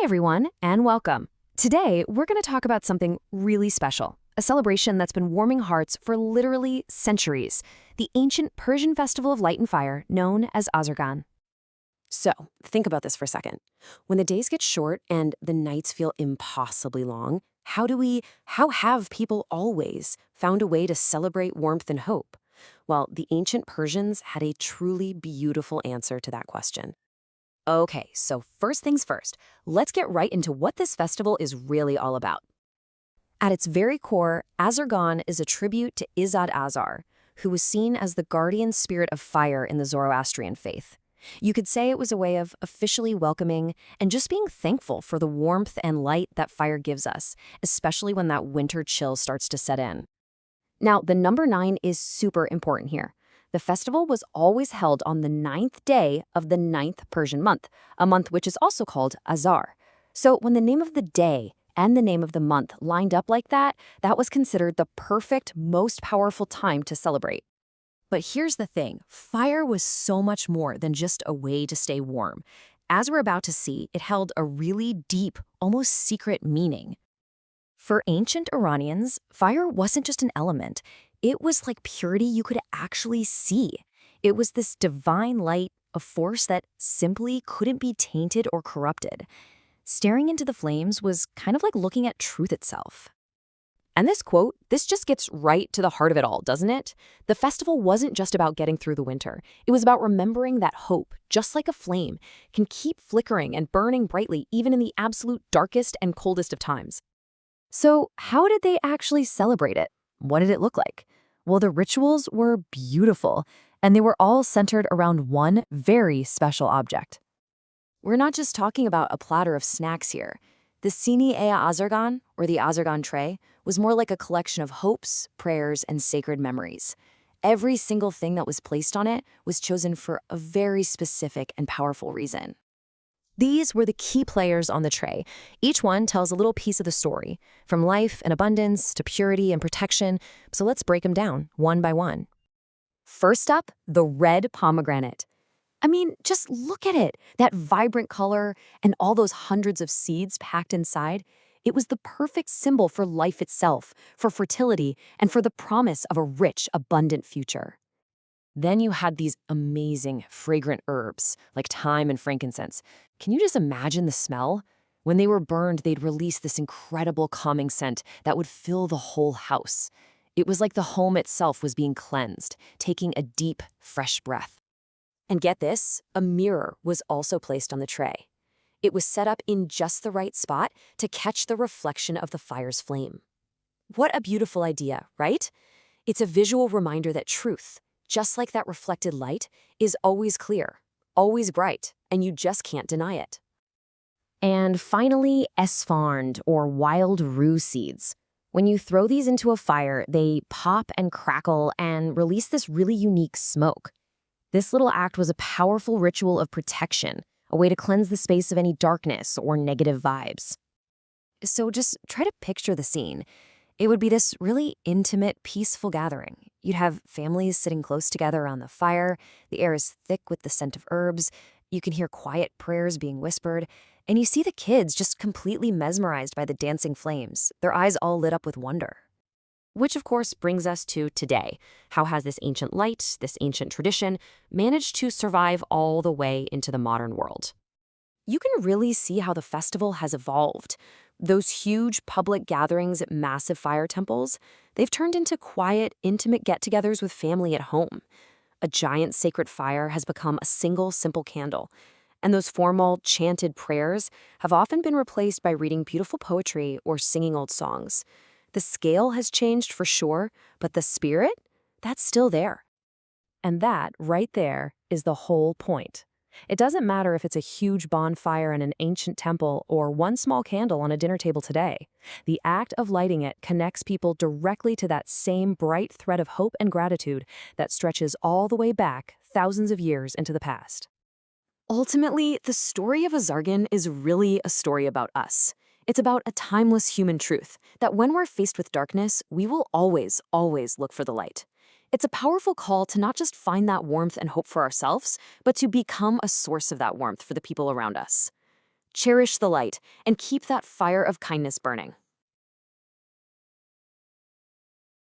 everyone, and welcome. Today, we're going to talk about something really special, a celebration that's been warming hearts for literally centuries, the ancient Persian festival of light and fire known as Azargan. So, think about this for a second. When the days get short and the nights feel impossibly long, how have people always found a way to celebrate warmth and hope? Well, the ancient Persians had a truly beautiful answer to that question. Okay, so first things first, let's get right into what this festival is really all about. At its very core, Azargan is a tribute to Azar, who was seen as the guardian spirit of fire in the Zoroastrian faith. You could say it was a way of officially welcoming and just being thankful for the warmth and light that fire gives us, especially when that winter chill starts to set in. Now, the number 9 is super important here. The festival was always held on the 9th day of the 9th Persian month, a month which is also called Azar. So when the name of the day and the name of the month lined up like that, that was considered the perfect, most powerful time to celebrate. But here's the thing, fire was so much more than just a way to stay warm. As we're about to see, it held a really deep, almost secret meaning. For ancient Iranians, fire wasn't just an element. It was like purity you could actually see. It was this divine light, a force that simply couldn't be tainted or corrupted. Staring into the flames was kind of like looking at truth itself. And this quote, this just gets right to the heart of it all, doesn't it? The festival wasn't just about getting through the winter. It was about remembering that hope, just like a flame, can keep flickering and burning brightly even in the absolute darkest and coldest of times. So how did they actually celebrate it? What did it look like? Well, the rituals were beautiful, and they were all centered around one very special object. We're not just talking about a platter of snacks here. The Sini Ea Azargan, or the Azargan tray, was more like a collection of hopes, prayers, and sacred memories. Every single thing that was placed on it was chosen for a very specific and powerful reason. These were the key players on the tray. Each one tells a little piece of the story, from life and abundance to purity and protection. So let's break them down one by one. First up, the red pomegranate. I mean, just look at it, that vibrant color and all those hundreds of seeds packed inside. It was the perfect symbol for life itself, for fertility, and for the promise of a rich, abundant future. Then you had these amazing, fragrant herbs, like thyme and frankincense. Can you just imagine the smell? When they were burned, they'd release this incredible calming scent that would fill the whole house. It was like the home itself was being cleansed, taking a deep, fresh breath. And get this, a mirror was also placed on the tray. It was set up in just the right spot to catch the reflection of the fire's flame. What a beautiful idea, right? It's a visual reminder that truth, just like that reflected light, is always clear, always bright, and you just can't deny it. And finally, esfarnd, or wild rue seeds. When you throw these into a fire, they pop and crackle and release this really unique smoke. This little act was a powerful ritual of protection, a way to cleanse the space of any darkness or negative vibes. So just try to picture the scene. It would be this really intimate, peaceful gathering. You'd have families sitting close together around the fire. The air is thick with the scent of herbs. You can hear quiet prayers being whispered. And you see the kids just completely mesmerized by the dancing flames, their eyes all lit up with wonder. Which, of course, brings us to today. How has this ancient light, this ancient tradition, managed to survive all the way into the modern world? You can really see how the festival has evolved. Those huge public gatherings at massive fire temples, they've turned into quiet, intimate get-togethers with family at home. A giant sacred fire has become a single, simple candle. And those formal, chanted prayers have often been replaced by reading beautiful poetry or singing old songs. The scale has changed for sure, but the spirit, that's still there. And that, right there, is the whole point. It doesn't matter if it's a huge bonfire in an ancient temple or one small candle on a dinner table today. The act of lighting it connects people directly to that same bright thread of hope and gratitude that stretches all the way back thousands of years into the past. Ultimately, the story of Azargan is really a story about us. It's about a timeless human truth that when we're faced with darkness, we will always, always look for the light. It's a powerful call to not just find that warmth and hope for ourselves, but to become a source of that warmth for the people around us. Cherish the light and keep that fire of kindness burning.